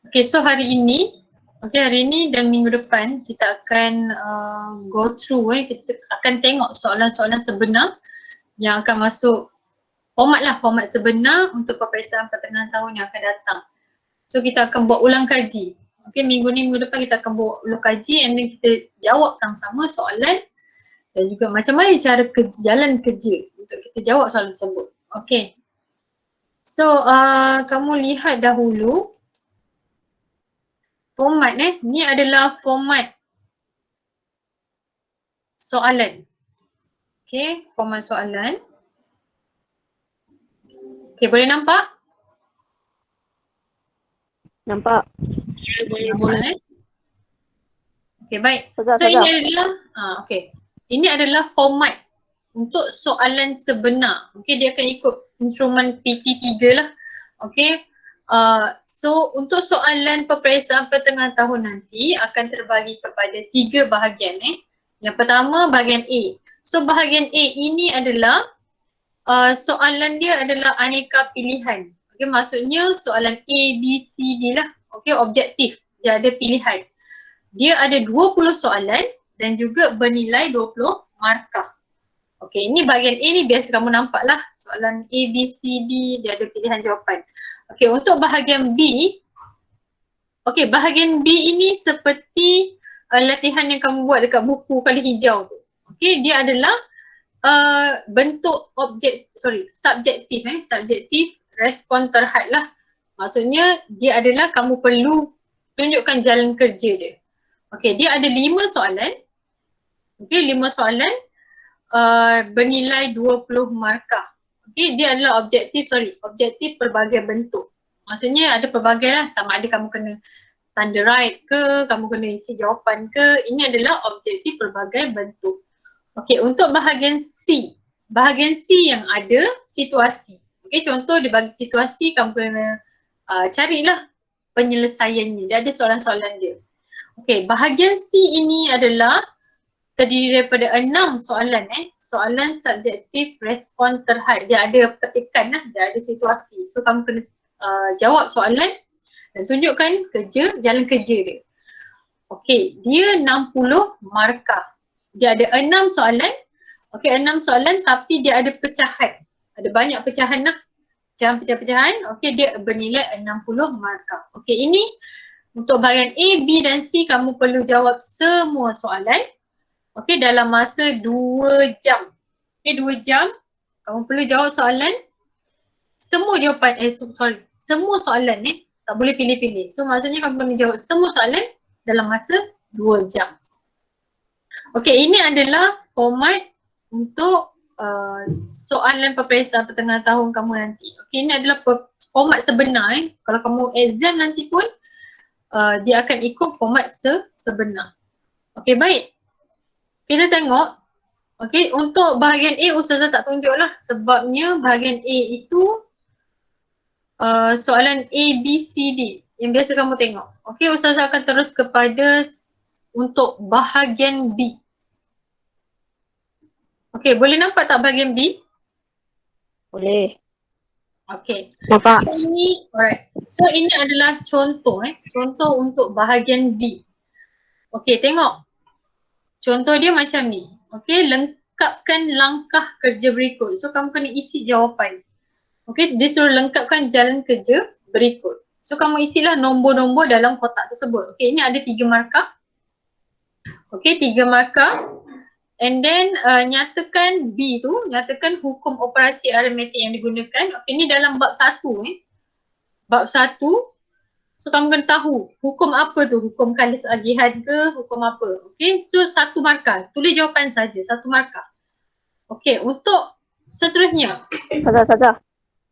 Okay, so hari ini dan minggu depan kita akan go through kita akan tengok soalan-soalan sebenar yang akan masuk format sebenar untuk peperiksaan pertengahan tahun yang akan datang. So kita akan buat ulang kaji. Okay, minggu depan kita akan buat ulang kaji and then kita jawab sama-sama soalan dan juga macam mana cara jalan kerja untuk kita jawab soalan tersebut. Okay. So kamu lihat dahulu format ni adalah format soalan. Okay, format soalan. Okay, boleh nampak? Nampak. Boleh. Okay, baik. Sedap, So ini sedap. adalah ini adalah format untuk soalan sebenar. Okay, dia akan ikut instrumen PT3 lah. Okay. So untuk soalan peperiksaan pertengahan tahun nanti akan terbagi kepada 3 bahagian. Yang pertama bahagian A. So bahagian A ini adalah soalan dia adalah aneka pilihan. Okay, maksudnya soalan A, B, C, D lah. Okay, objektif. Dia ada pilihan. Dia ada 20 soalan dan juga bernilai 20 markah. Okay, ini bahagian A ni biasa kamu nampak lah. Soalan A, B, C, D, dia ada pilihan jawapan. Okay, untuk bahagian B, okay, bahagian B ini seperti latihan yang kamu buat dekat buku kali hijau tu. Okay, dia adalah bentuk subjektif respon terhad lah. Maksudnya dia adalah kamu perlu tunjukkan jalan kerja dia. Okay, dia ada 5 soalan. Okay, 5 soalan bernilai 20 markah. Okay, dia adalah objektif pelbagai bentuk. Maksudnya ada pelbagai lah, sama ada kamu kena tanda right ke, kamu kena isi jawapan ke. Ini adalah objektif pelbagai bentuk. Okey, untuk bahagian C. Bahagian C yang ada situasi. Okey, contoh dia bagi situasi, kamu kena carilah penyelesaiannya. Dia ada soalan-soalan dia. Okey, bahagian C ini adalah terdiri daripada 6 soalan soalan subjektif respon terhad. Dia ada petikan lah, dia ada situasi. So kamu kena jawab soalan dan tunjukkan jalan kerja dia. Okey, dia 60 markah. Dia ada 6 soalan. Okey, 6 soalan tapi dia ada pecahan. Ada banyak pecahan lah. Pecahan-pecahan. Okey, dia bernilai 60 markah. Okey, ini untuk bahagian A, B dan C kamu perlu jawab semua soalan. Okey, dalam masa 2 jam. Okey, 2 jam kamu perlu jawab soalan. Semua jawapan, semua soalan tak boleh pilih-pilih. So maksudnya kamu perlu jawab semua soalan dalam masa 2 jam. Okey, ini adalah format untuk soalan peperiksaan pertengahan tahun kamu nanti. Okey, ini adalah format sebenar. Kalau kamu exam nanti pun dia akan ikut format sebenar. Okey, baik. Kita tengok. Okey, untuk bahagian A Ustazah tak tunjuk lah sebabnya bahagian A itu soalan A, B, C, D yang biasa kamu tengok. Okey, Ustazah akan terus kepada untuk bahagian B. Okey, boleh nampak tak bahagian B? Boleh. Okey. Nampak. So ini adalah contoh contoh untuk bahagian B. Okey, tengok. Contoh dia macam ni. Okey, lengkapkan langkah kerja berikut. So kamu kena isi jawapan. Okey, dia suruh lengkapkan jalan kerja berikut. So kamu isilah nombor-nombor dalam kotak tersebut. Okey, ini ada 3 markah. Okey, 3 markah. And then nyatakan B tu, nyatakan hukum operasi aritmetik yang digunakan. Okey, ni dalam bab 1 Bab 1. So kamu kena tahu hukum apa tu, hukum kalis agihan ke, hukum apa. Okey, so 1 markah. Tulis jawapan saja, 1 markah. Okey, untuk seterusnya. Saja.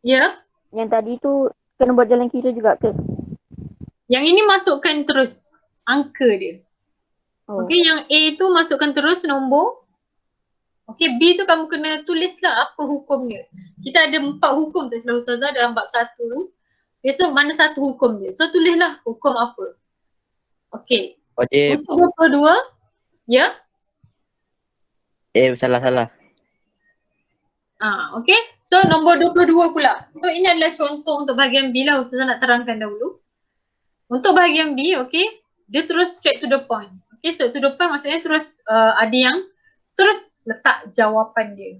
Ya. Yang tadi tu kena buat jalan kira juga ke? Yang ini masukkan terus angka dia. Oh. Okey, yang A tu masukkan terus nombor. Okey, B tu kamu kena tulislah apa hukum dia. Kita ada 4 hukum tu selalu Ustazah dalam bab 1 tu. Okay, so mana satu hukum dia? So tulislah hukum apa. Okey. Untuk 22, ya? Salah. Okey. So nombor 22 pula. So ini adalah contoh untuk bahagian B lah Ustazah nak terangkan dahulu. Untuk bahagian B, okay, dia terus straight to the point. Okay, straight to the point maksudnya terus ada yang terus letak jawapan dia.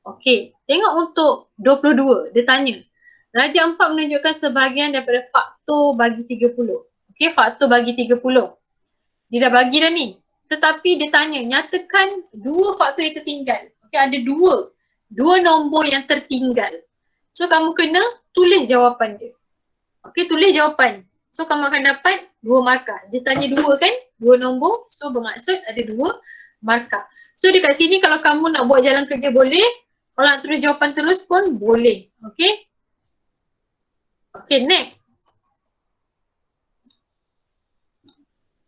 Okay, tengok untuk 22, dia tanya. Raja 4 menunjukkan sebahagian daripada faktor bagi 30. Okay, faktor bagi 30. Dia dah bagi dah ni. Tetapi dia tanya, nyatakan dua faktor yang tertinggal. Okay, ada dua nombor yang tertinggal. So, kamu kena tulis jawapan dia. Okay, tulis jawapan. So, kamu akan dapat 2 markah. Dia tanya 2 kan, 2 nombor. So, bermaksud ada 2 markah. So, dekat sini kalau kamu nak buat jalan kerja boleh. Kalau nak tulis jawapan terus pun boleh. Okay. Okay, next.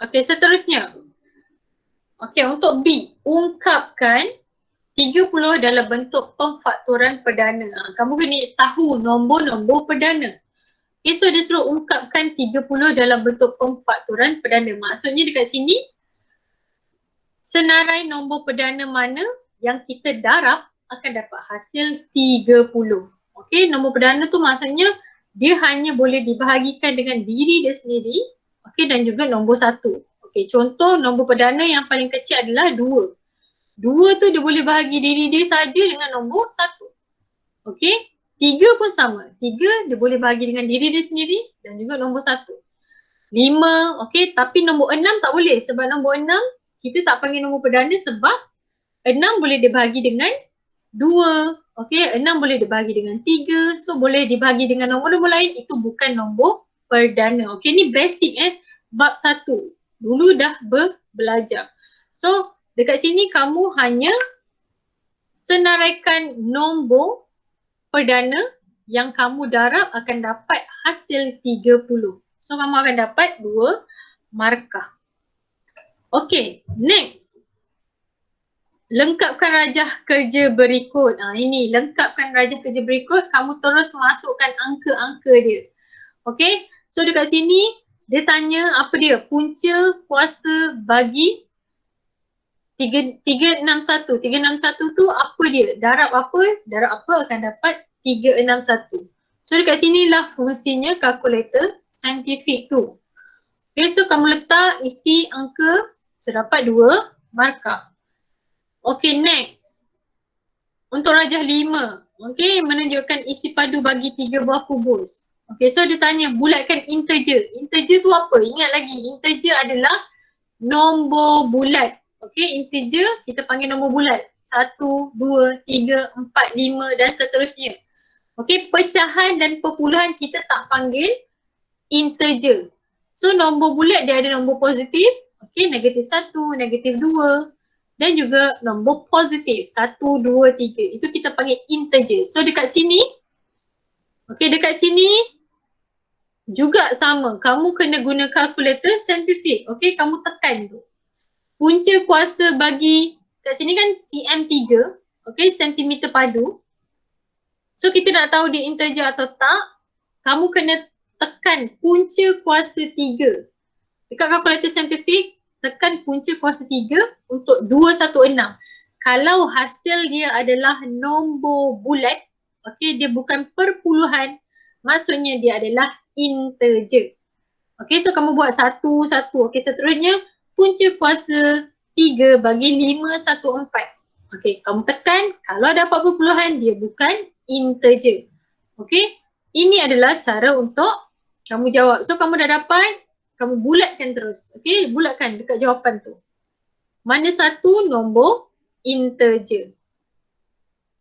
Okay, seterusnya. Okay, untuk B. Ungkapkan 30 dalam bentuk pemfaktoran perdana. Kamu kena tahu nombor-nombor perdana. Okay, so dia suruh ungkapkan 30 dalam bentuk pemfaktoran perdana. Maksudnya dekat sini, senarai nombor perdana mana yang kita darab akan dapat hasil 30. Okay, nombor perdana tu maksudnya dia hanya boleh dibahagikan dengan diri dia sendiri, okay, dan juga nombor 1. Okay, contoh nombor perdana yang paling kecil adalah 2. 2 tu dia boleh bahagi diri dia saja dengan nombor 1. Okay, 3 pun sama. 3 dia boleh bahagi dengan diri dia sendiri dan juga nombor 1. 5, okay, tapi nombor 6 tak boleh sebab nombor 6 kita tak panggil nombor perdana sebab 6 boleh dibahagi dengan 2. Okay, 6 boleh dibahagi dengan 3. So, boleh dibahagi dengan nombor-nombor lain. Itu bukan nombor perdana. Okay, ni basic bab 1. Dulu dah belajar. So, dekat sini kamu hanya senaraikan nombor perdana yang kamu darab akan dapat hasil 30. So, kamu akan dapat 2 markah. Okay, next. Lengkapkan rajah kerja berikut. Ini lengkapkan rajah kerja berikut. Kamu terus masukkan angka-angka dia. Okay, so dekat sini dia tanya apa dia? Punca kuasa bagi 361. 361 tu apa dia? Darab apa? Darab apa akan dapat 361. So dekat sinilah fungsinya kalkulator saintifik tu. Okay, so kamu letak isi angka, so dapat 2 markah. Okay, next. Untuk rajah 5, okay, menunjukkan isi padu bagi 3 buah kubus. Okay, so dia tanya bulatkan integer. Integer tu apa? Ingat lagi, integer adalah nombor bulat. Okay, integer kita panggil nombor bulat. 1, 2, 3, 4, 5 dan seterusnya. Okay, pecahan dan perpuluhan kita tak panggil integer. So, nombor bulat dia ada nombor positif, okay, negatif 1, negatif 2 dan juga nombor positif 1, 2, 3. Itu kita panggil integer. So, dekat sini, okay, dekat sini juga sama. Kamu kena guna kalkulator saintifik. Okay, kamu tekan tu. Punca kuasa bagi, kat sini kan cm3, okay, sentimeter padu. So, kita nak tahu dia integer atau tak, kamu kena tekan punca kuasa 3. Dekat kalkulator saintifik, tekan punca kuasa 3 untuk 216. Kalau hasil dia adalah nombor bulat, okay, dia bukan perpuluhan, maksudnya dia adalah integer. Okay, so kamu buat 1, 1. Okay, seterusnya punca kuasa 3 bagi 514. Okay, kamu tekan, kalau dapat perpuluhan, dia bukan integer. Okay, ini adalah cara untuk kamu jawab. So, kamu dah dapat, kamu bulatkan terus. Okay, bulatkan dekat jawapan tu. Mana satu nombor integer.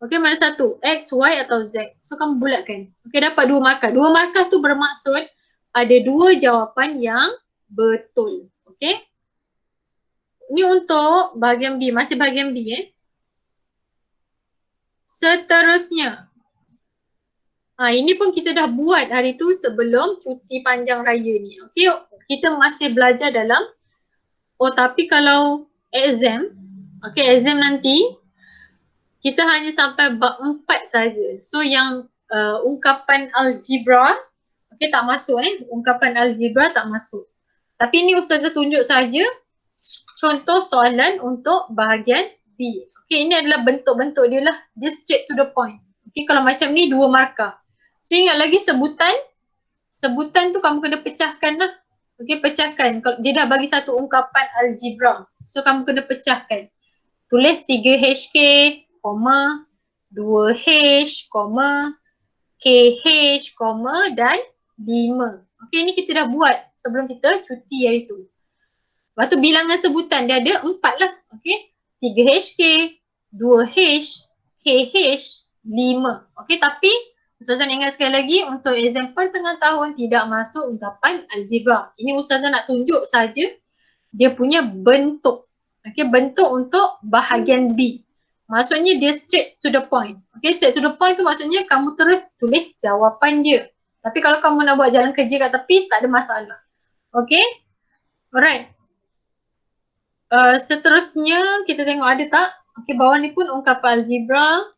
Okay, mana satu? X, Y atau Z. So, kamu bulatkan. Okay, dapat 2 markah. 2 markah tu bermaksud ada 2 jawapan yang betul. Okay. Ni untuk bahagian B. Masih bahagian B Seterusnya. Ini pun kita dah buat hari tu sebelum cuti panjang raya ni. Okay, kita masih belajar dalam, tapi kalau exam, okay, exam nanti, kita hanya sampai bab 4 saja. So yang ungkapan algebra, okay, tak masuk ungkapan algebra tak masuk. Tapi ni Ustazah tunjuk saja contoh soalan untuk bahagian B. Okay, ini adalah bentuk-bentuk dia lah. Dia straight to the point. Okay, kalau macam ni 2 markah. So ingat lagi sebutan tu kamu kena pecahkan lah. Okey, pecahkan. Kalau dia dah bagi satu ungkapan algebra, so kamu kena pecahkan. Tulis 3HK, 2H, KH, dan 5. Okey, ni kita dah buat sebelum kita cuti hari tu. Lepas tu bilangan sebutan dia ada 4 lah. Okey, 3HK, 2H, KH, 5. Okey, tapi Ustazah nak ingat sekali lagi untuk exam pertengahan tahun tidak masuk ungkapan algebra. Ini Ustazah nak tunjuk saja dia punya bentuk. Okey, bentuk untuk bahagian B. Maksudnya dia straight to the point. Okey, straight to the point tu maksudnya kamu terus tulis jawapan dia. Tapi kalau kamu nak buat jalan kerja kat tepi, tak ada masalah. Okey? Alright. Seterusnya kita tengok ada tak? Okey, bawah ni pun ungkapan algebra.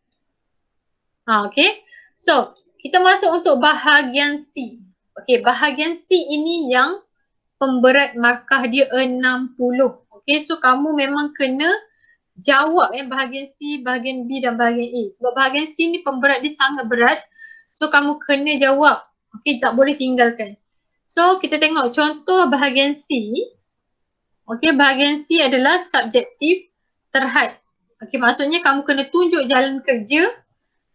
Okey. So, kita masuk untuk bahagian C. Okey, bahagian C ini yang pemberat markah dia 60. Okey, so kamu memang kena jawab bahagian C, bahagian B dan bahagian A. Sebab bahagian C ni pemberat dia sangat berat. So kamu kena jawab. Okey, tak boleh tinggalkan. So kita tengok contoh bahagian C. Okey, bahagian C adalah subjektif terhad. Okey, maksudnya kamu kena tunjuk jalan kerja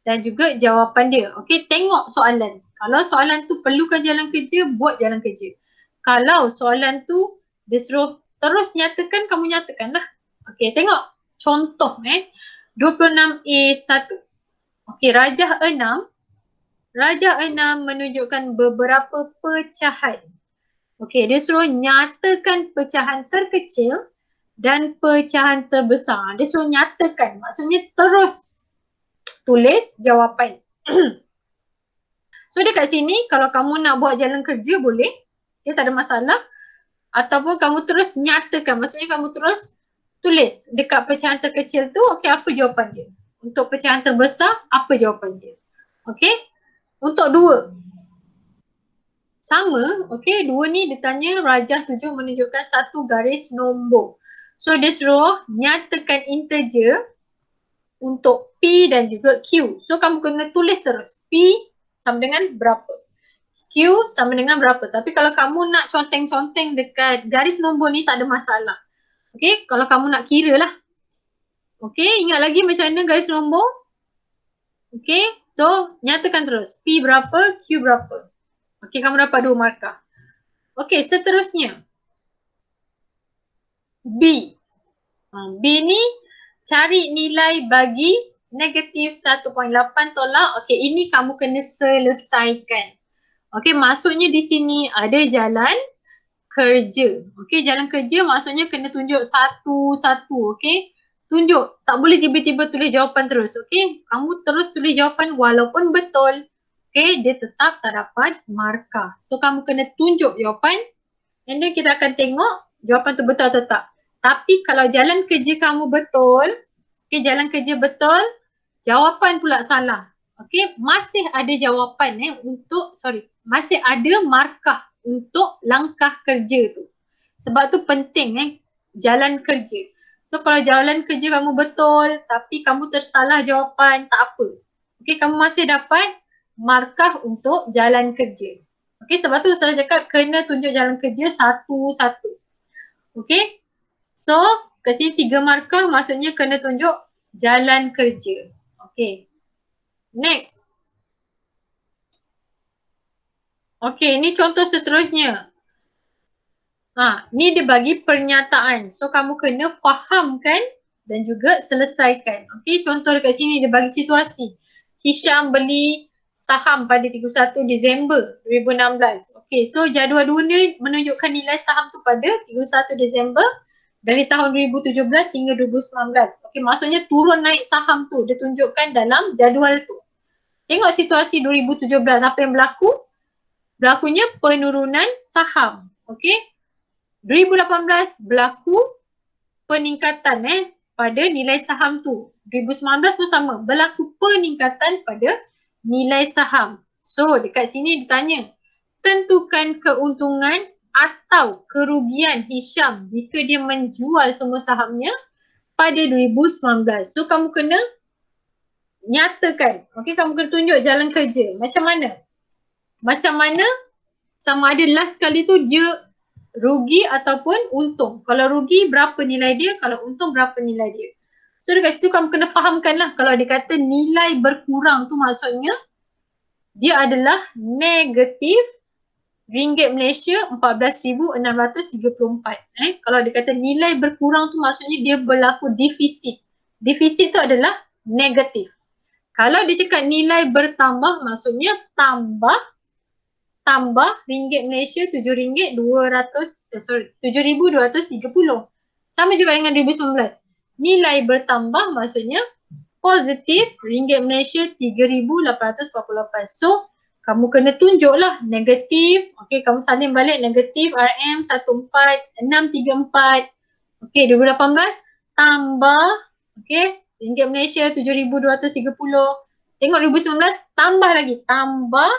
dan juga jawapan dia. Okey, tengok soalan. Kalau soalan tu perlukan jalan kerja, buat jalan kerja. Kalau soalan tu dia suruh terus nyatakan, kamu nyatakan lah. Okey, tengok contoh 26A1. Okey, rajah 6. Rajah 6 menunjukkan beberapa pecahan. Okey, dia suruh nyatakan pecahan terkecil dan pecahan terbesar. Dia suruh nyatakan, maksudnya terus tulis jawapan. So dekat sini kalau kamu nak buat jalan kerja boleh. Dia tak ada masalah. Ataupun kamu terus nyatakan, maksudnya kamu terus tulis dekat pecahan terkecil tu, okey, apa jawapan dia. Untuk pecahan terbesar, apa jawapan dia. Okey. Untuk 2. Sama, okey, 2 ni dia tanya rajah 7 menunjukkan satu garis nombor. So dia suruh nyatakan integer untuk P dan juga Q. So kamu kena tulis terus P sama dengan berapa, Q sama dengan berapa. Tapi kalau kamu nak conteng-conteng dekat garis nombor ni tak ada masalah. Okey, kalau kamu nak kira lah. Okey, ingat lagi macam mana garis nombor? Okey, so nyatakan terus P berapa, Q berapa. Okey, kamu dapat 2 markah. Okey, seterusnya B. B ni cari nilai bagi negatif 1.8 tolak. Okey, ini kamu kena selesaikan. Okey, maksudnya di sini ada jalan kerja. Okey, jalan kerja maksudnya kena tunjuk satu-satu. Okey, tunjuk. Tak boleh tiba-tiba tulis jawapan terus. Okey, kamu terus tulis jawapan walaupun betul. Okey, dia tetap tak dapat markah. So, kamu kena tunjuk jawapan and then kita akan tengok jawapan tu betul atau tak. Tapi kalau jalan kerja kamu betul, okey, jalan kerja betul, jawapan pula salah. Okey, masih ada jawapan masih ada markah untuk langkah kerja tu. Sebab tu penting jalan kerja. So kalau jalan kerja kamu betul tapi kamu tersalah jawapan, tak apa. Okey, kamu masih dapat markah untuk jalan kerja. Okey, sebab tu saya cakap kena tunjuk jalan kerja satu-satu. Okey. So, ke sini 3 markah maksudnya kena tunjuk jalan kerja. Okey. Next. Okey, ni contoh seterusnya. Ni dia bagi pernyataan. So, kamu kena fahamkan dan juga selesaikan. Okey, contoh dekat sini dia bagi situasi. Hisham beli saham pada 31 Disember 2016. Okey, so jadual 2 ni menunjukkan nilai saham tu pada 31 Disember dari tahun 2017 hingga 2019. Okey, maksudnya turun naik saham tu dia tunjukkan dalam jadual tu. Tengok situasi 2017 apa yang berlaku? Berlakunya penurunan saham. Okey. 2018 berlaku peningkatan pada nilai saham tu. 2019 pun sama, berlaku peningkatan pada nilai saham. So dekat sini ditanya, tentukan keuntungan atau kerugian Hisham jika dia menjual semua sahamnya pada 2019. So kamu kena nyatakan. Okey, kamu kena tunjuk jalan kerja. Macam mana? Macam mana? Sama ada last kali tu dia rugi ataupun untung. Kalau rugi berapa nilai dia, kalau untung berapa nilai dia. So dekat situ kamu kena fahamkan lah, kalau dia kata nilai berkurang tu maksudnya dia adalah negatif ringgit Malaysia 14,634. Kalau dia kata nilai berkurang tu maksudnya dia berlaku defisit. Defisit tu adalah negatif. Kalau dia cakap nilai bertambah maksudnya tambah ringgit Malaysia RM7,230. Sama juga dengan 2019. Nilai bertambah maksudnya positif ringgit Malaysia 3,848. So kamu kena tunjuklah negatif. Okey, kamu salin balik negatif RM14,634. Okey, 2018 tambah okey, ringgit Malaysia 7,230. Tengok 2019 tambah lagi, tambah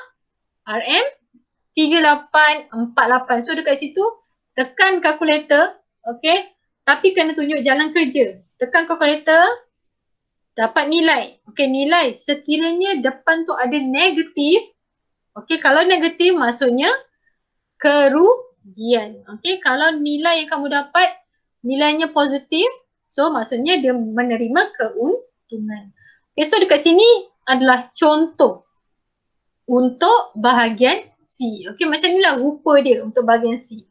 RM3848. So dekat situ tekan kalkulator, okey, tapi kena tunjuk jalan kerja. Tekan kalkulator, dapat nilai. Okey, nilai sekiranya depan tu ada negatif. Okey, kalau negatif maksudnya kerugian. Okey, kalau nilai yang kamu dapat nilainya positif, so maksudnya dia menerima keuntungan. Okey, so dekat sini adalah contoh untuk bahagian C. Okey, macam inilah rupa dia untuk bahagian C.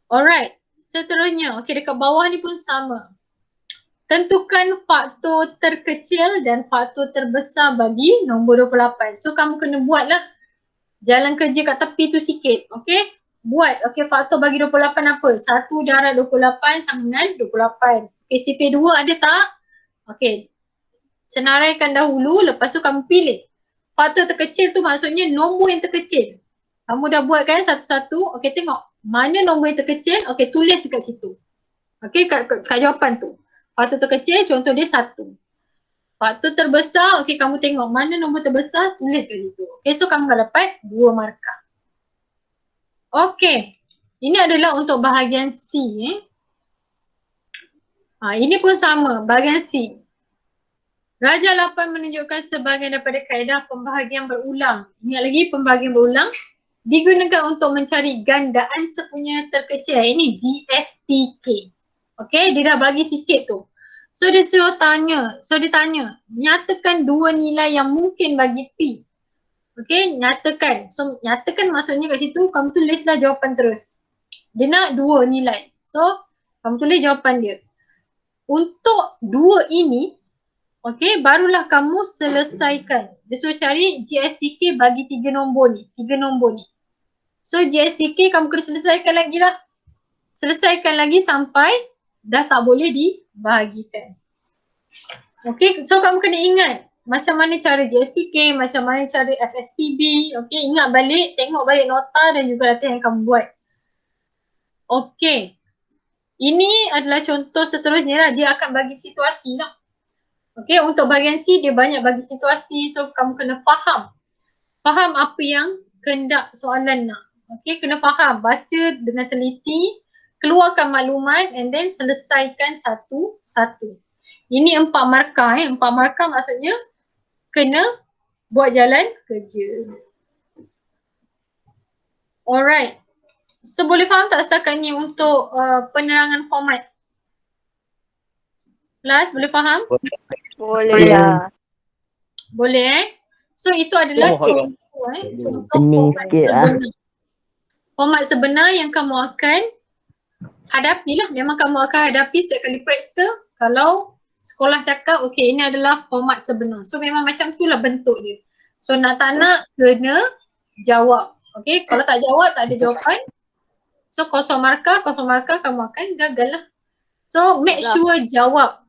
Alright, seterusnya. Okey, dekat bawah ni pun sama. Tentukan faktor terkecil dan faktor terbesar bagi nombor 28. So kamu kena buatlah jalan kerja kat tepi tu sikit. Okey, buat. Okey, faktor bagi 28 apa? 1 darab 28 sama dengan 28. Okey, CP2 ada tak? Okey, senaraikan dahulu, lepas tu kamu pilih. Faktor terkecil tu maksudnya nombor yang terkecil. Kamu dah buat kan satu-satu. Okey, tengok mana nombor yang terkecil. Okey, tulis dekat situ. Okey, kat jawapan tu. Faktor terkecil contoh dia 1. Faktor terbesar, okey, kamu tengok mana nombor terbesar, tulis kat situ. Okey, so kamu akan dapat 2 markah. Okey, ini adalah untuk bahagian C. Ini pun sama, bahagian C. Raja 8 menunjukkan sebahagian daripada kaedah pembahagian berulang. Ingat lagi, pembahagian berulang digunakan untuk mencari gandaan sepunya terkecil. Ini GSTK. Okey, dia dah bagi sikit tu. So dia tanya, nyatakan dua nilai yang mungkin bagi P. Okey, nyatakan. So nyatakan maksudnya kat situ kamu tulislah jawapan terus. Dia nak dua nilai. So kamu tulis jawapan dia. Untuk dua ini, okey, barulah kamu selesaikan. Dia suruh cari GSTK bagi 3 nombor ni. So GSTK kamu kena selesaikan lagi lah. Selesaikan lagi sampai dah tak boleh dibahagikan. Okey, so kamu kena ingat macam mana cara GSTK, macam mana cara FSTB. Okey, ingat balik, tengok balik nota dan juga data yang kamu buat. Okey, ini adalah contoh seterusnya lah. Dia akan bagi situasi lah. Okey, untuk bahagian C dia banyak bagi situasi. So kamu kena faham. Faham apa yang kehendak soalan nak. Okey, kena faham. Baca dengan teliti. Keluarkan maklumat and then selesaikan satu-satu. Ini 4 markah. 4 markah maksudnya kena buat jalan kerja. Alright. So boleh faham tak setakat ni untuk penerangan format? Kelas boleh faham? Boleh lah. Boleh So itu adalah contoh format sebenar. Format sebenar yang kamu akan hadapi lah. Memang kamu akan hadapi setiap kali periksa. Kalau sekolah cakap, okey, ini adalah format sebenar. So memang macam itulah bentuk dia. So nak tak nak kena jawab. Okey, kalau tak jawab tak ada jawapan. So kosong markah kamu akan gagal lah. So make sure jawab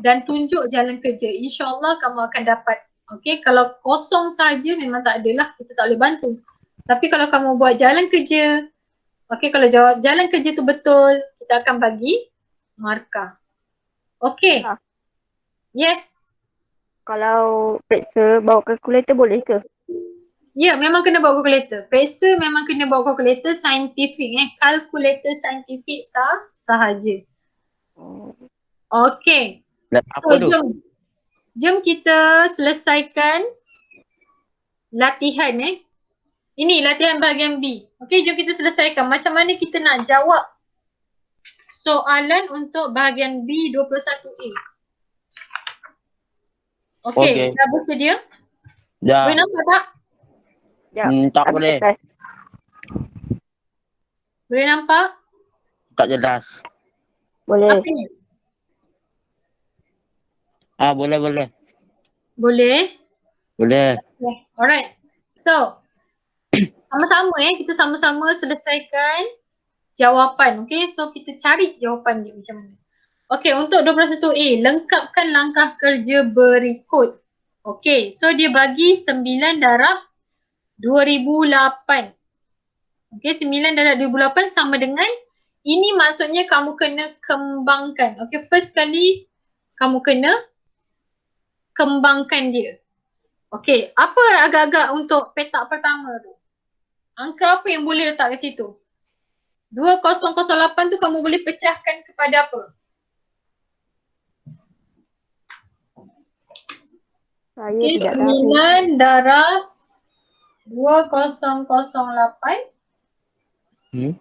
dan tunjuk jalan kerja. InsyaAllah kamu akan dapat. Okey, kalau kosong saja memang tak adalah, kita tak boleh bantu. Tapi kalau kamu buat jalan kerja, okey, kalau jawab jalan kerja tu betul, kita akan bagi markah. Okey. Yes. Kalau periksa bawa kalkulator boleh ke? Ya, memang kena bawa kalkulator. Periksa memang kena bawa kalkulator saintifik. Kalkulator saintifik sahaja. Okey. So jom kita selesaikan latihan Ini latihan bahagian B. Okey, jom kita selesaikan. Macam mana kita nak jawab soalan untuk bahagian B 21A. Okey, dah bersedia? Dah. Boleh nampak tak? Sekejap. Tak Ambil boleh. kertas. Boleh nampak? Tak jelas. Boleh. Apa ni? Boleh. Boleh? Boleh. Okay. Alright. So, sama-sama kita sama-sama selesaikan jawapan. Okay, so kita cari jawapan dia macam mana. Okay, untuk 21A, lengkapkan langkah kerja berikut. Okay, so dia bagi 9 darab 2008. Okay, 9 darab 2008 sama dengan, ini maksudnya kamu kena kembangkan. Okay, first kali kamu kena kembangkan dia. Okay, apa agak-agak untuk petak pertama tu? Angka apa yang boleh letak kat situ? 2008 tu kamu boleh pecahkan kepada apa? Saya Okay, tidak tahu. 9 darab 2008. Hmm.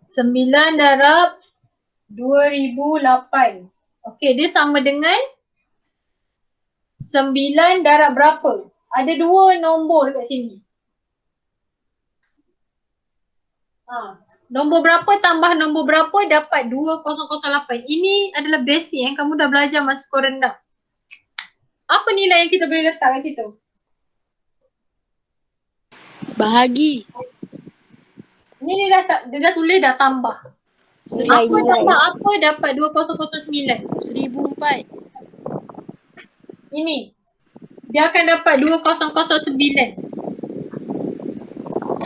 9 darab 2008. Okey, dia sama dengan 9 darab berapa? Ada 2 nombor kat sini. Nombor berapa tambah nombor berapa dapat 2008. Ini adalah basic yang kamu dah belajar masa sekolah rendah. Apa nilai yang kita boleh letak kat situ? Bahagi. Ini dia dah tulis dah tambah. Nilai, Apa tambah apa dapat 2009? 1004. Ini. Dia akan dapat 2009.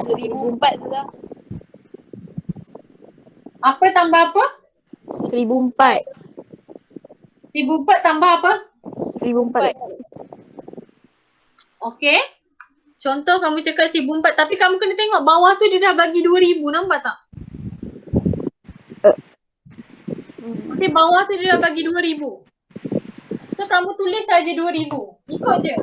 1004 saja. Apa tambah apa? 1004. 1004 tambah apa? 1004. Okey. Contoh kamu cakap 1004 tapi kamu kena tengok bawah tu dia dah bagi 2000, nampak tak? Okey, bawah tu dia dah bagi 2000. So kamu tulis saja 2000. Ikut je.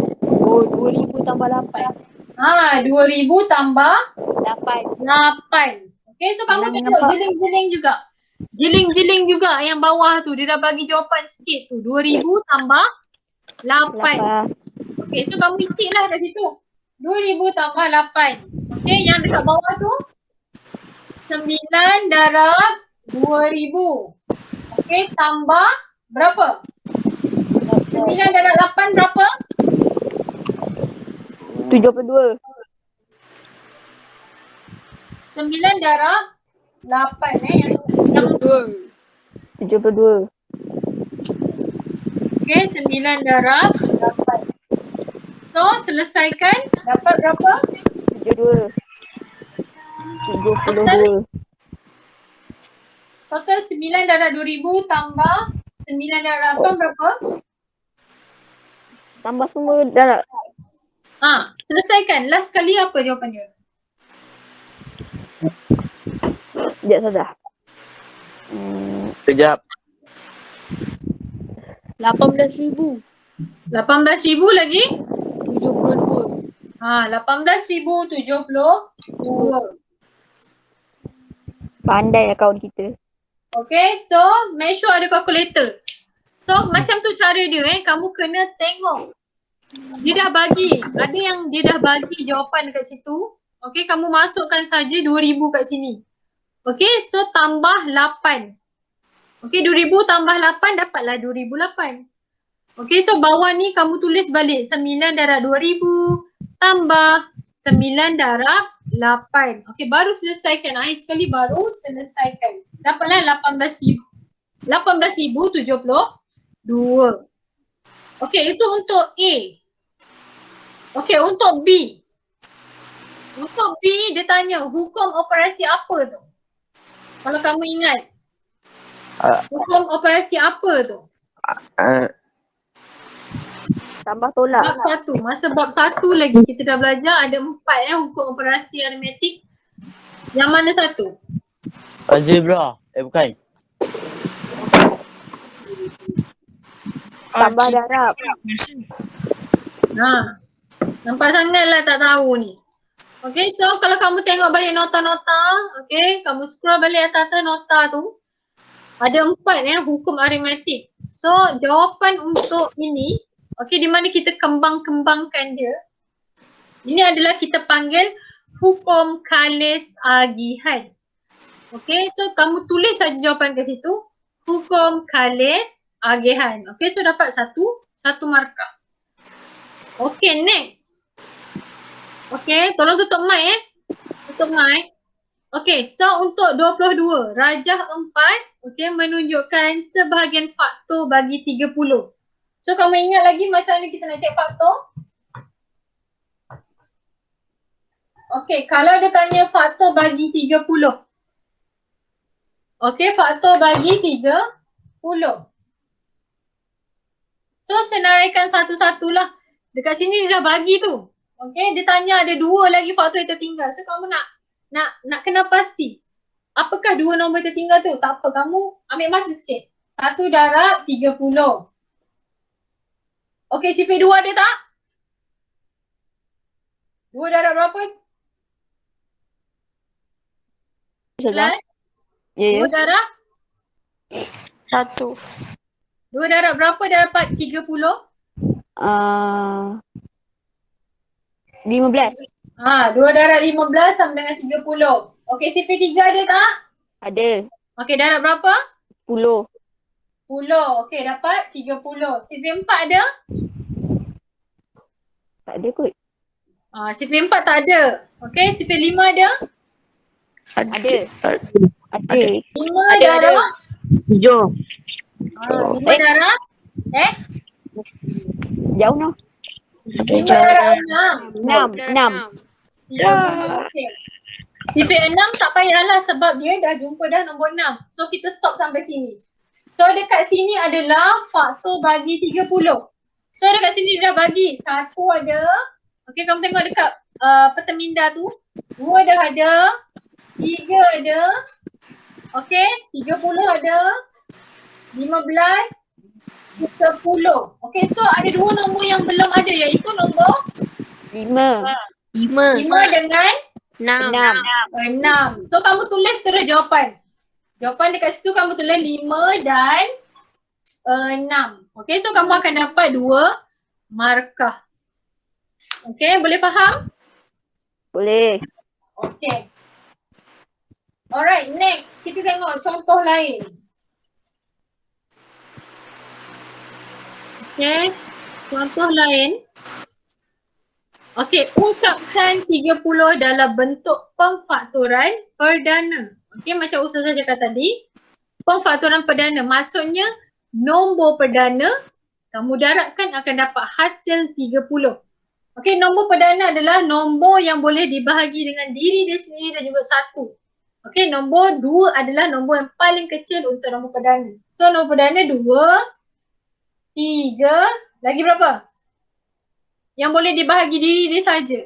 Oh, 2000 tambah 8. 2000 tambah 8. 8. Okey, so kamu tengok jeling-jeling juga. Jeling-jeling juga yang bawah tu dia dah bagi jawapan sikit tu. 2000 tambah 8. Okey, so kamu isilah kat situ. 2000 tambah 8. Okey, yang dekat bawah tu 9 darab 2000. Okey, tambah berapa? 9 darab 8 berapa? 72. 9 darab 8 yang 72. okey, 9 darab 8. So, selesaikan dapat berapa? 72. 72. Total 9 darab 2000 tambah 9 darab 8 berapa? Tambah semua dah. Selesaikan. Last kali apa jawapan dia? Sekejap saja. Sekejap. 18,000. 18,000 lagi? 72. 18,072. Pandai akaun kita. Okay, so make sure ada calculator. So macam tu cara dia kamu kena tengok. Dia dah bagi, ada yang dia dah bagi jawapan dekat situ. Okay, kamu masukkan saja 2000 kat sini. Okay, so tambah 8. Okay, 2000 tambah 8 dapatlah 2008. Okay, so bawah ni kamu tulis balik 9 darab 2000 tambah 9 darab 8. Okay, baru selesaikan. Akhir sekali baru selesaikan. Dapatlah 18,000. 18,072. Okay, itu untuk A. Okay, untuk B. Untuk B, dia tanya hukum operasi apa tu? Kalau kamu ingat. Hukum operasi apa tu? Tambah tolak. Bab 1. Masa bab 1 lagi kita dah belajar ada 4 hukum operasi aritmetik. Yang mana satu? Algebra. Bukan. Tambah darab. Nampak sangatlah tak tahu ni. Okay, so kalau kamu tengok balik nota-nota, okay, kamu scroll balik atas nota tu, ada 4 hukum aritmetik. So jawapan untuk ini, okay, di mana kita kembang-kembangkan dia, ini adalah kita panggil hukum Kalis agihan. Okay, so kamu tulis saja jawapan ke situ, hukum Kalis agihan. Okay, so dapat satu markah. Okay, next. Okay, tolong tutup mic Tutup mic. Okay, so untuk 22, rajah 4, okay, menunjukkan sebahagian faktor bagi 30. So kamu ingat lagi macam mana kita nak cek faktor? Okay, kalau dia tanya faktor bagi 30. Okay, faktor bagi 30. So senaraikan satu-satulah. Dekat sini dia dah bagi tu. Okay, dia tanya ada 2 lagi faktor yang tertinggal. So kamu nak kena pasti. Apakah 2 nombor tertinggal tu? Tak apa, kamu ambil masa sikit. 1 darab 30. Okay, CP2 ada tak? 2 darab berapa? Saja. Ya, 2 darab? 1. 2 darab berapa dah dapat 30? 15. 2 darab 15 sama dengan 30. Okay, CP3 ada tak? Ada. Okay, darab berapa? 10. 10. Okay, dapat 30. CP4 ada? Tak ada kot. CP4 tak ada. Okay, CP5 ada? Ada. Ada. 5 darab? 7. 5 darab? Jauh noh. 5 darab 6. 6. 6. Okay. CP6 tak payahlah sebab dia dah jumpa dah nombor 6. So kita stop sampai sini. So dekat sini adalah faktor bagi 30. So dekat sini dia dah bagi. 1 ada. Okay, kamu tengok dekat peta minda tu. 2 dah ada. 3 ada. Okay, 30 ada. 15. 10. Okay, so ada 2 nombor yang belum ada, iaitu nombor 5. 5 dengan 6. 6. So kamu tulis terus jawapan. Jawapan dekat situ kamu tulis 5 dan 6. Okay, so kamu akan dapat 2 markah. Okay, boleh faham? Boleh. Okay. Alright, next. Kita tengok contoh lain. Okay, contoh lain. Okay, ungkapkan 30 dalam bentuk pemfaktoran perdana. Okay, macam Ustazah cakap tadi, pemfaktoran perdana maksudnya nombor perdana kamu darabkan akan dapat hasil 30. Okay, nombor perdana adalah nombor yang boleh dibahagi dengan diri dia sendiri dan juga 1. Okay, nombor 2 adalah nombor yang paling kecil untuk nombor perdana. So, nombor perdana 2, 3, lagi berapa? Yang boleh dibahagi diri dia saja.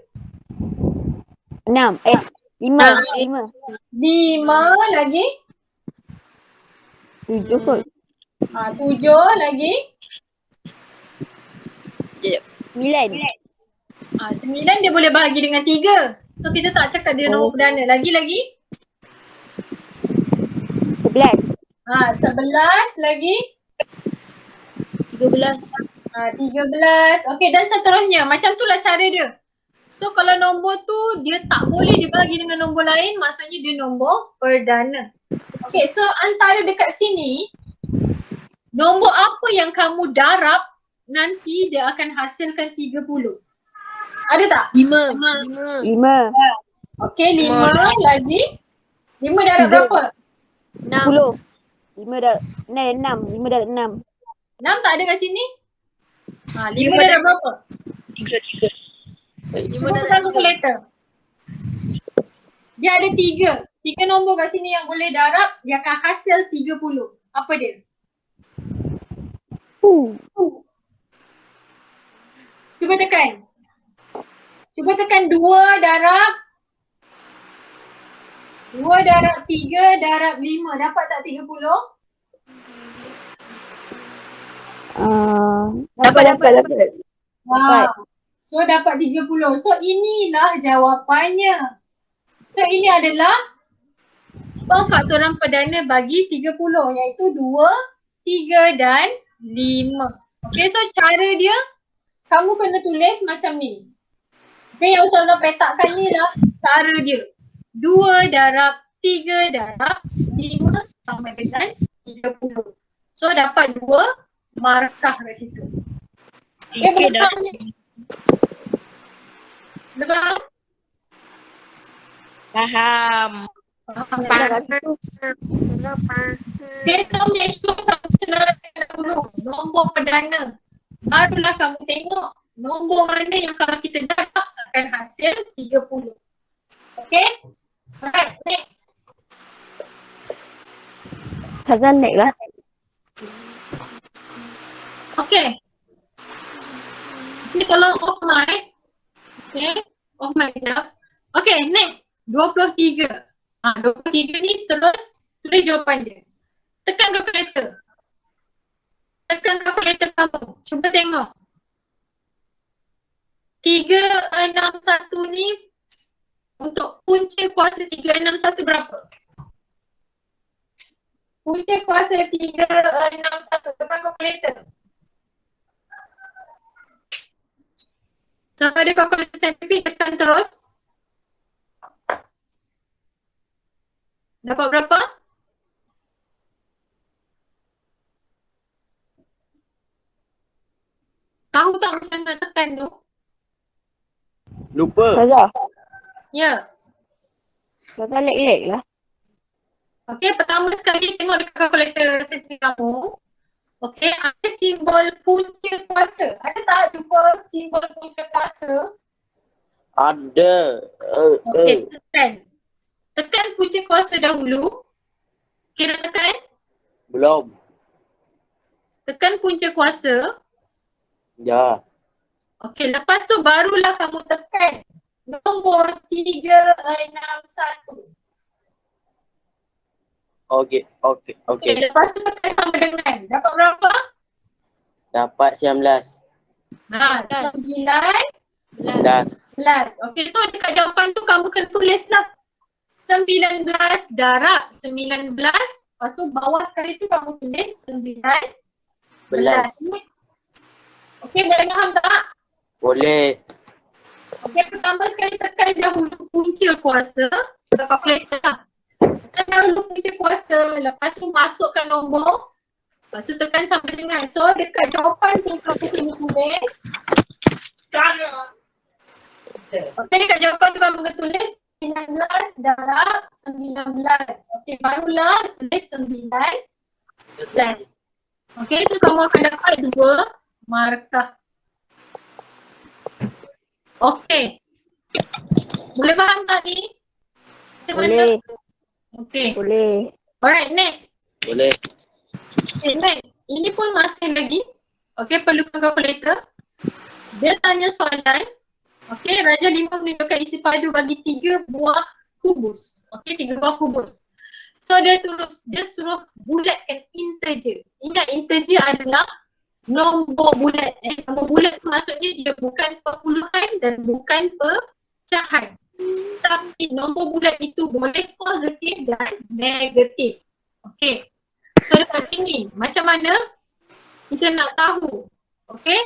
6. 5. 5. 5 lagi? 7 kot. 7 lagi? 9. 9 dia boleh bahagi dengan 3. So kita tak cakap dia nombor perdana. Lagi? 11. 11 lagi? 13. 13. Okay, dan seterusnya. Macam tu lah cara dia. So kalau nombor tu dia tak boleh dibahagi dengan nombor lain, maksudnya dia nombor perdana. Okay, so antara dekat sini, nombor apa yang kamu darab nanti dia akan hasilkan 30. Ada tak? 5. 5. Okay, 5 lagi. 5 darab berapa? 10. 5 darab 6. 5 darab 6. 6 tak ada kat sini? 5 darab berapa? 5 Cuba darab bukan kalkulator. Dia ada 3. 3 nombor kat sini yang boleh darab, dia akan hasil 30. Apa dia? Cuba tekan. Cuba tekan 2 darab 3 darab 5. Dapat tak 30? Dapat. Wow. So dapat 30. So inilah jawapannya. So ini adalah pemfaktoran perdana bagi 30 iaitu 2, 3 dan 5. Okay, so cara dia kamu kena tulis macam ni. Okay, yang Ustazah petakkan ni lah cara dia. 2 darab 3 darab 5 sama dengan 30. So dapat 2 markah kat situ. Okay, dah. Lepas Faham. okay, so make sure kamu senaraikan dulu nombor perdana. Barulah kamu tengok nombor mana yang kalau kita dapat akan hasil 30. Okay? Alright, next. Ustazah naik lah. Okay. Ni tolong off mic. Okay, off mic sekejap. Okay, next. 23. 23 ni terus tulis jawapan dia. Tekan kalkulator. Tekan kalkulator kamu. Cuba tengok. 361 ni untuk punca kuasa 361 berapa? Punca kuasa 361 tekan kalkulator. Sampai ada kalkulator saintifik tekan terus. Dapat berapa? Tahu tak macam nak tekan tu? Lupa. Ustazah. Ya. Ustazah lag lah. Okey, pertama sekali tengok dekat kalkulator saintifik kamu. Okey, ada simbol punca kuasa. Ada tak jumpa simbol punca kuasa? Ada. Okey, tekan. Tekan punca kuasa dahulu. Okey, dah tekan? Belum. Tekan punca kuasa. Ya. Okey, lepas tu barulah kamu tekan nombor 361. Okey. Okey, lepas tu tekan sama dengan. Dapat berapa? Dapat 19. Nah, 9. 11. Okey, so dekat jawapan tu kamu kena tulis lah 19 darab 19. Lepas tu bawah sekali tu kamu tulis 19. Okey, boleh faham tak? Boleh. Okey, pertama sekali tekan dahulu punca kuasa. Dekat kalkulator lah. Tekan dahulu punca kuasa. Lepas tu masukkan nombor. Lepas tu tekan sama dengan. So dekat jawapan tu kamu kena tulis. Okey, dekat jawapan tu kamu kena tulis 19 darab 19. Okey, barulah tulis 19. Okey, so kamu akan dapat 2 markah. Okey. Boleh faham tak ni? Macam mana? Boleh. Okey. Boleh. Alright, next. Boleh. Okay, next. Ini pun masih lagi. Okey, perlukan kalkulator. Dia tanya soalan. Okey, Raja 5 menunjukkan isi padu bagi 3 buah kubus. Okey, 3 buah kubus. So dia suruh bulatkan integer. Ingat integer adalah nombor bulat. Nombor bulat tu maksudnya dia bukan perpuluhan dan bukan pecahan. Tapi nombor bulat itu boleh positif dan negatif. Okey. So dekat sini macam mana kita nak tahu, okey,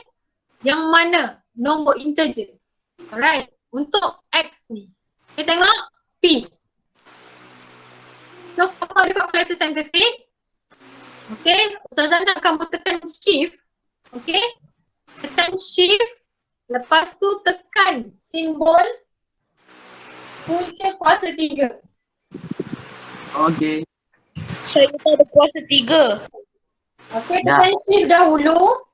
yang mana nombor integer. Alright, untuk X ni kita tengok P. So kalau ada kalkulator saintifik, okey, Ustazah nak kamu tekan shift. Okey, tekan shift, lepas tu tekan simbol punca kuasa 3. Okey. Saya tak ada kuasa 3. Okey, tekan shift dahulu.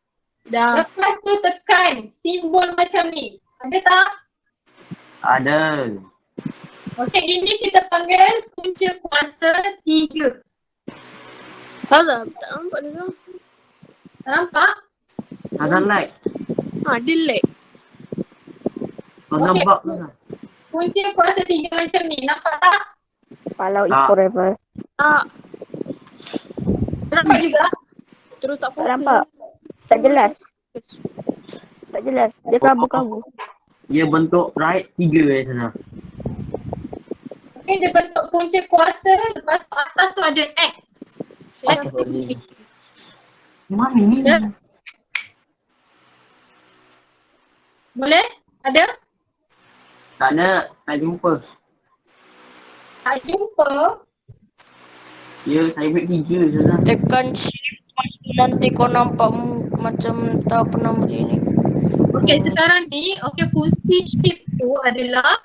Dah. Lepas tu tekan simbol macam ni. Ada tak? Ada. Okey, ini kita panggil punca kuasa 3. Alah, tak nampak dia tu. Tak nampak? Ada like. Dia lag. Kau Okey. nampak ke tak? Punca kuasa 3 macam ni. Nampak tak? Kalau is Tak. forever. Nampak juga? Terus tak Tak fokus. nampak. Tak jelas. Tak jelas. Dia kabur-kabur. Dia bentuk right 3 sana. Okay, dia bentuk punca kuasa, lepas tu atas tu ada X. Astagfirullahaladzim. Mana ni? Ya. Boleh? Ada? Tak ada, tak jumpa. Tak jumpa. Ya, saya break 3 sana. Tekan shift nanti kau nampak macam tak pernah begini. Okay, sekarang ni, fungsi shift tu adalah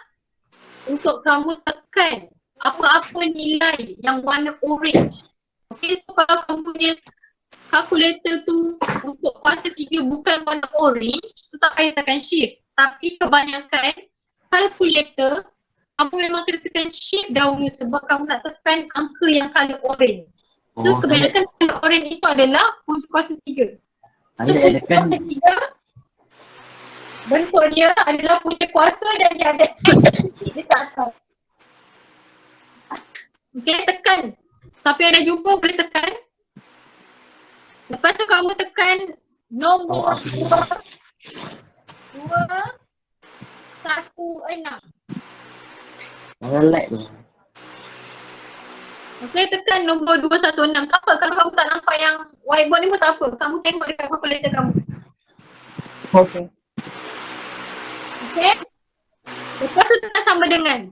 untuk kamu tekan apa-apa nilai yang warna orange. Okay, so kalau kamu punya kalkulator tu untuk kuasa 3 bukan warna orange, tu tak payah tekan shift. Tapi kebanyakan kalkulator, kamu memang kena tekan shift dahulu sebab kamu nak tekan angka yang colour orange. So kebanyakan colour orange itu adalah punca kuasa 3. So Saya punca tekan. kuasa 3 bentuk dia adalah punca kuasa dan dia ada X dekat atas. Okay, tekan. Siapa yang dah jumpa boleh tekan. Lepas tu kamu tekan nombor 2, 1, 6. Ada like tu. Okay, tekan nombor 216. Tak apa kalau kamu tak nampak yang whiteboard ni pun tak apa. Kamu tengok dekat kalkulator kamu. Okay. Okay. Lepas tu tekan sama dengan.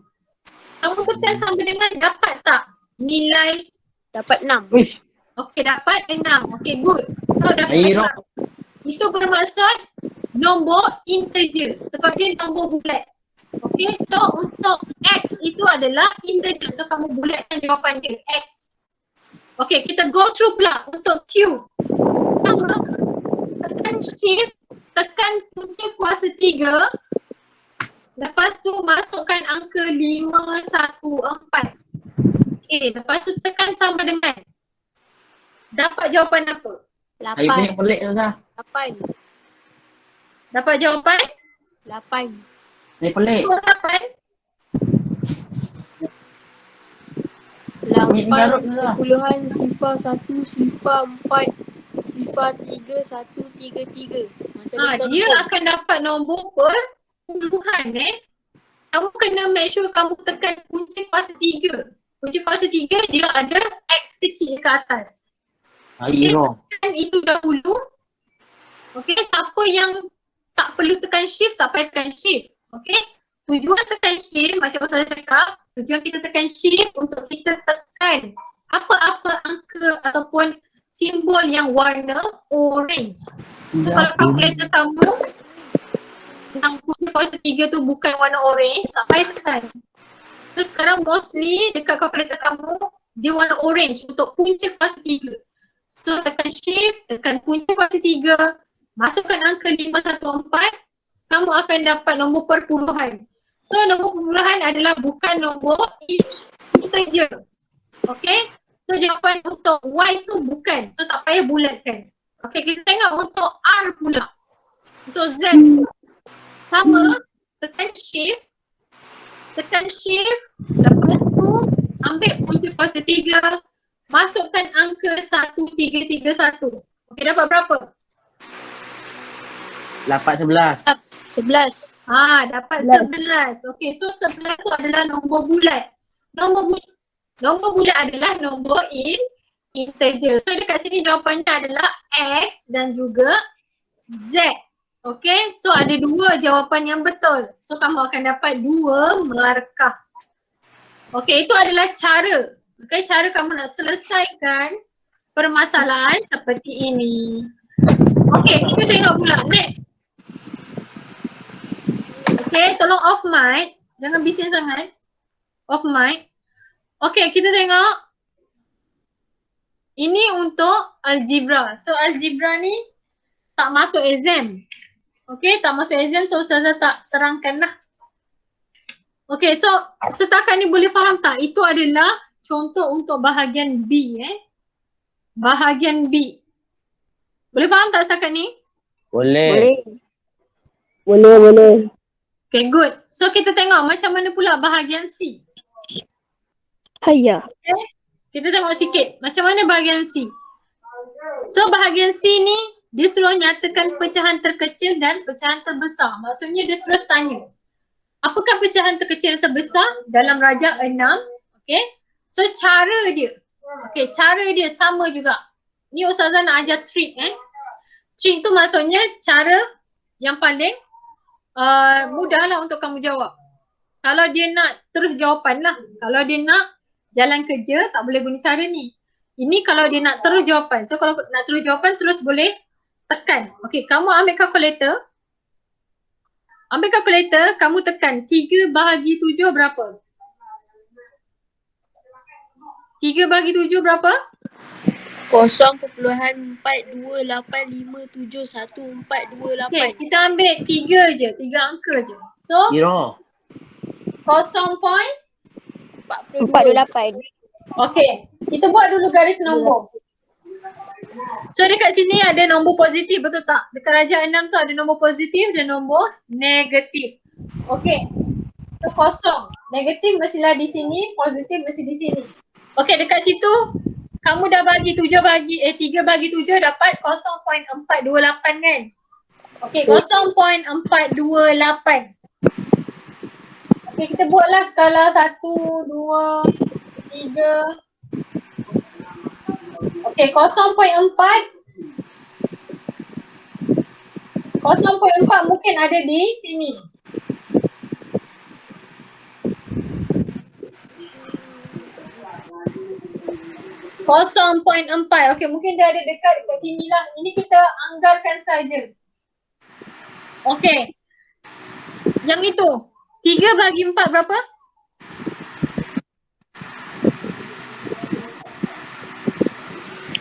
Kamu tekan sama dengan dapat tak nilai? Dapat 6. Wish. Okay, dapat 6. Okay, good. So dapat Ayo. 6. Itu bermaksud nombor integer sebab dia nombor bulat. Okay, so untuk X itu adalah integer. So kamu bulatkan jawapan dia, X. Okay, kita go through pula untuk Q. Pertama, tekan shift, tekan punca kuasa 3. Lepas tu masukkan angka 514. Okay, lepas tu tekan sama dengan. Dapat jawapan apa? Saya punya 8. pelik sana. 8. Dapat jawapan? 8. Saya pelik. 8. 8 puluhan sifar 1, sifar 4, sifar 3, 1, 3, 3. Macam Dia akan dapat nombor perpuluhan Kamu kena make sure kamu tekan punca kuasa 3. Punca kuasa 3 dia ada X kecil dekat atas. Ayo. Tekan itu dahulu. Okay, siapa yang tak perlu tekan shift, tak payah tekan shift. Okay, tujuan tekan shift macam saya cakap, tujuan kita tekan shift untuk kita tekan apa-apa angka ataupun simbol yang warna orange. So kalau kalkulator kamu yang punca kuasa 3 tu bukan warna orange, tak payah tekan. So sekarang mostly dekat kalkulator kamu dia warna orange untuk punca kuasa 3. So tekan shift, tekan punca kuasa 3, masukkan angka 514, kamu akan dapat nombor perpuluhan. So nombor perpuluhan adalah bukan nombor integer. Okay, so jawapan untuk Y tu bukan, so tak payah bulatkan. Okay, kita tengok untuk R pula. Untuk Z tu sama, tekan shift, lepas tu ambil punca kuasa 3, masukkan angka 1331. Okay, dapat berapa? 8, 11. 11. Dapat 11. Okay, so 11 tu adalah nombor bulat. Nombor bulat adalah nombor integer. So dekat sini jawapannya adalah X dan juga Z. Okay, so ada 2 jawapan yang betul. So kamu akan dapat 2 markah. Okay, itu adalah cara. Okay, cara kamu nak selesaikan permasalahan seperti ini. Okay, kita tengok pula next. Okay, tolong off mic. Jangan bising sangat. Off mic. Okay, kita tengok. Ini untuk algebra. So algebra ni tak masuk exam. Okay, tak masuk exam, so Ustazah tak terangkan lah. Okay, so setakat ni boleh faham tak? Itu adalah contoh untuk bahagian B Bahagian B. Boleh faham tak setakat ni? Boleh. Boleh. Okay, good. So kita tengok macam mana pula bahagian C. Hayya. Okay, kita tengok sikit macam mana bahagian C. So bahagian C ni dia suruh nyatakan pecahan terkecil dan pecahan terbesar. Maksudnya dia terus tanya, apakah pecahan terkecil dan terbesar dalam rajak 6? Okay. So cara dia, cara dia sama juga. Ni Ustazah nak ajar trick Trick tu maksudnya cara yang paling mudah lah untuk kamu jawab. Kalau dia nak terus jawapan lah. Kalau dia nak jalan kerja tak boleh guna cara ni. Ini kalau dia nak terus jawapan. So kalau nak terus jawapan terus boleh tekan. Okay, kamu ambil kalkulator. Kamu tekan 3 bahagi 7 berapa? 3 bahagi 7 berapa? 0.42857148. Okay, kita ambil 3 je, 3 angka je. So, Kira. 48. Okay, kita buat dulu garis nombor. So dekat sini ada nombor positif, betul tak? Dekat rajak 6 tu ada nombor positif dan nombor negatif. Okay, so kosong. Negatif mestilah di sini, positif mesti di sini. Okay, dekat situ kamu dah bagi 3 bagi 7 dapat 0.428 kan? Okay, 0.428. Okay, kita buatlah skala 1, 2, 3. Okay, 0.4 mungkin ada di sini. .4. Okay, mungkin dia ada dekat sini lah. Ini kita anggarkan saja. Okay. Yang itu 3 bagi 4 berapa?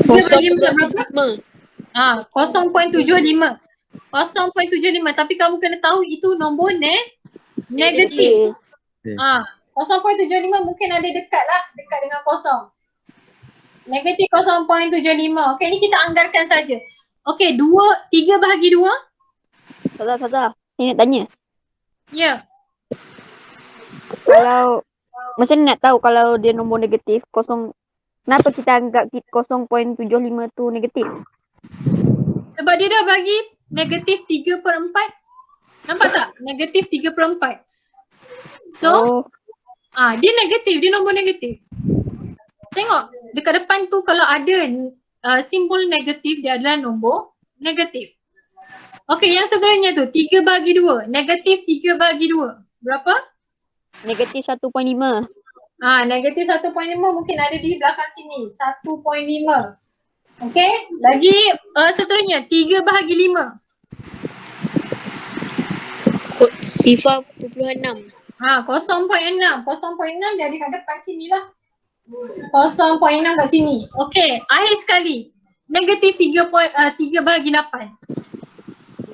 Kosong berapa? 0.75. 0.75, tapi kamu kena tahu itu nombor negatif. 0.75 mungkin ada dekat dengan kosong. Negatif 0.75. Okay, ni kita anggarkan saja. Okay, 3 bahagi 2. Salah. Saya nak tanya. Ya. Kalau macam mana nak tahu kalau dia nombor negatif kosong, kenapa kita anggap 0.75 tu negatif? Sebab dia dah bagi negatif 3/4. Nampak tak? Negatif 3/4. So, dia negatif, dia nombor negatif. Tengok, dekat depan tu kalau ada simbol negatif, dia adalah nombor negatif. Okey, yang seterusnya tu 3 bahagi 2. Negatif 3 bahagi 2. Berapa? Negatif 1.5. Negatif 1.5 mungkin ada di belakang sini. 1.5. Okey, lagi seterusnya 3 bahagi 5. Sifar 0.6. 0.6. 0.6 dia ada kat depan sini lah. 0.6 kat sini. Okey, akhir sekali. Negatif 3 bahagi 8.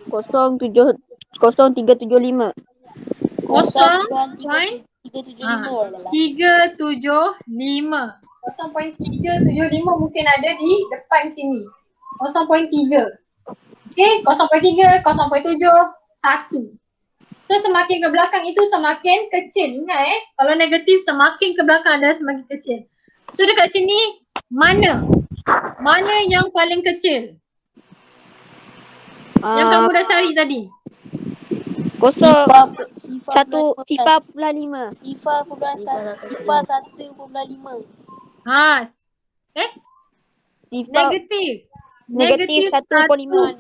0.375. 0.375. Mungkin ada di depan sini. 0.3. Okey, 0.3, 0.7, 1. So semakin ke belakang itu semakin kecil. Ingat kalau negatif semakin ke belakang adalah semakin kecil. So dekat sini mana yang paling kecil? Yang kamu dah cari tadi. Sifar 1.5. Sifar 1.5. Negatif. Negatif 1.5.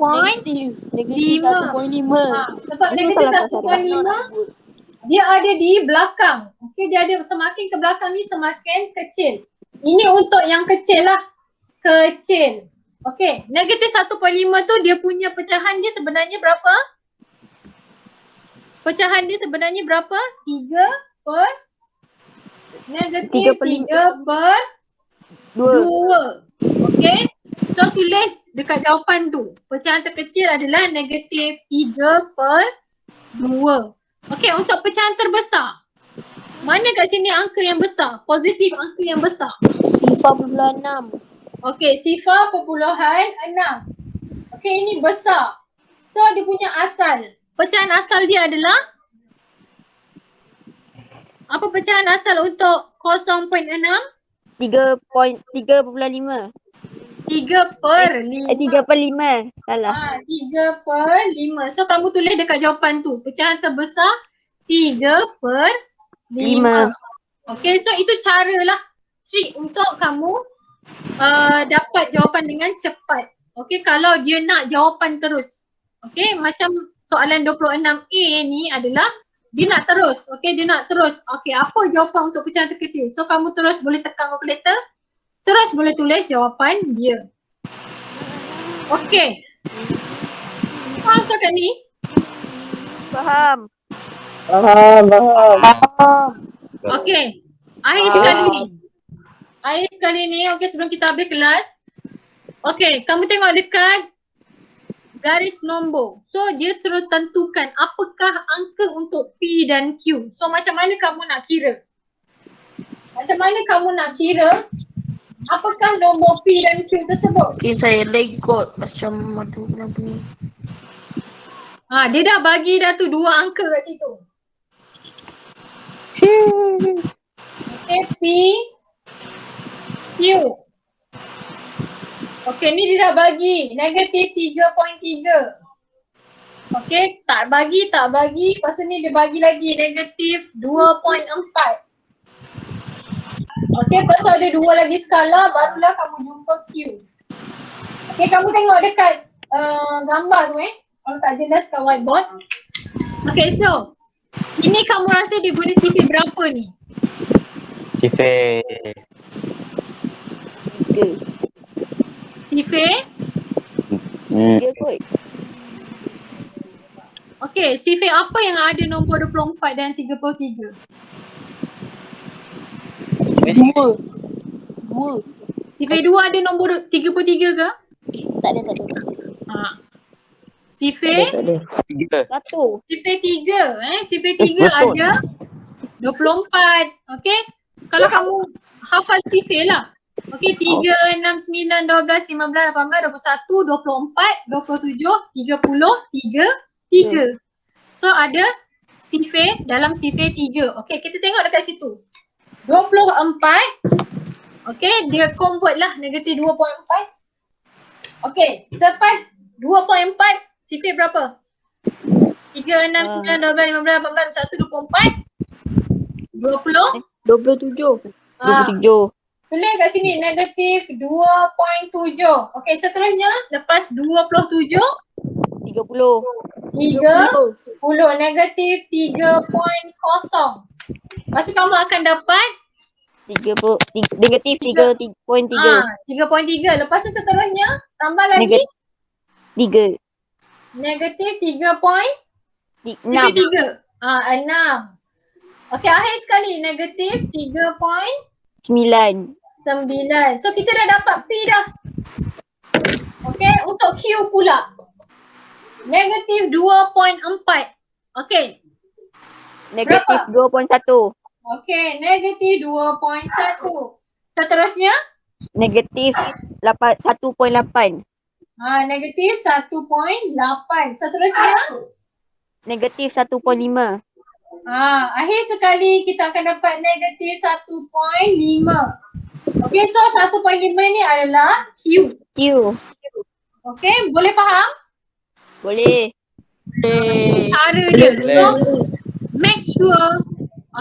Negatif 1.5. Sebab negatif 1.5 dia ada di belakang. Okey, dia ada semakin ke belakang ni semakin kecil. Ini untuk yang kecil lah. Kecil. Okey, negatif 1.5 tu dia punya pecahan dia sebenarnya berapa? Pecahan dia sebenarnya berapa? 3 per negatif 3 per 2. Okey. So tulis dekat jawapan tu. Pecahan terkecil adalah negatif 3 per 2. Okey, untuk pecahan terbesar. Mana kat sini angka yang besar? Positif angka yang besar. Sifar 0.6. Okey, sifar 0.6. Okey, ini besar. So dia punya asal. Pecahan asal dia adalah? Apa pecahan asal untuk 0.6? 3.5. 3 per 5. 3/5. Salah. 3 per 5. So kamu tulis dekat jawapan tu. Pecahan terbesar 3 per 5. Okay, so itu cara lah trik untuk kamu dapat jawapan dengan cepat. Okay, kalau dia nak jawapan terus. Okay, macam soalan 26A ni adalah dia nak terus. Okay, dia nak terus. Okay, apa jawapan untuk pecahan terkecil? So kamu terus boleh tekan kalkulator, terus boleh tulis jawapan dia. Okay. Faham soalan ni? Faham. Okay. Akhir sekali ni, okay, sebelum kita habis kelas. Okay, kamu tengok dekat garis nombor. So dia terus tentukan apakah angka untuk P dan Q. So macam mana kamu nak kira? Apakah nombor P dan Q tersebut? Okay, saya lekot macam apa ni. Dia dah bagi dah tu 2 angka kat situ. Okay, P, Q. Okay, ni dia dah bagi negatif 3.3. Okay, tak bagi. Lepas tu ni dia bagi lagi negatif 2.4. Okay, lepas tu ada 2 lagi skala, barulah kamu jumpa Q. Okay, kamu tengok dekat gambar tu kalau tak jelas kat whiteboard. Okay, so ini kamu rasa dia guna sifir berapa ni? Sifir. Sifir? 3 kot. Okay, sifir apa yang ada nombor 24 dan 33? 2. Sifir 2 ada nombor 33 ke? Tak ada. Sifir? 3. 1. Sifir 3 Sifir 3 betul. ada 24. Okay, kalau kamu hafal sifir lah. Okay, 3, 6, 9, 12, 15, 18, 21, 24, 27, 30, 3. So ada sifir dalam sifir 3. Okay, kita tengok dekat situ 24. Okay, dia convert lah negatif 2.4. Okay, selepas 2.4 sifir berapa? 3, 6, 9, 12, 15, 18, 21, 24, 20, 27. tulis kat sini negatif 2.7. Okay, seterusnya lepas 27 30. 30 negatif 3.0. Lepas tu kamu akan dapat Negatif 3.3. 3.3. Lepas tu seterusnya tambah lagi 3. negatif 3.3. 6. 6. Okay, akhir sekali negatif 3.9. 9. So kita dah dapat P dah. Okay, untuk Q pula negatif 2.4. Okay, Negatif 2.1. okay, negatif 2.1. Seterusnya Negatif 1.8. negatif 1.8. Seterusnya Negatif 1.5. akhir sekali kita akan dapat negatif 1.5. Okay, so 1.5 ni adalah Q. Q. Okay, boleh faham? Boleh. Cara dia. So make sure,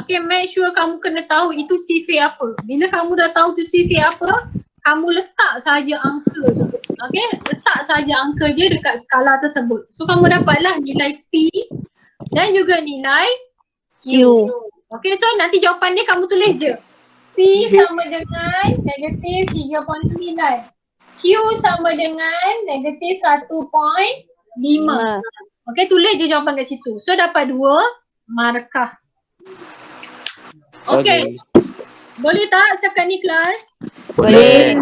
okay, make sure kamu kena tahu itu sifir apa. Bila kamu dah tahu tu sifir apa, kamu letak saja angka. Okay, letak saja angka dia dekat skala tersebut. So kamu dapatlah nilai P dan juga nilai Q. Okay, so nanti jawapan dia kamu tulis je. P sama dengan negatif 3.9. Q sama dengan negatif 1.5. Okay, tulis je jawapan kat situ. So dapat 2 markah. Okay. Boleh tak setakat ni kelas? Boleh.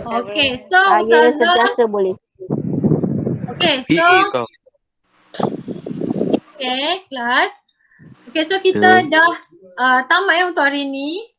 Okay, so Saya Ustazah. sentiasa boleh. Okay, so okay, kelas. Okay, so kita dah tamat untuk hari ni.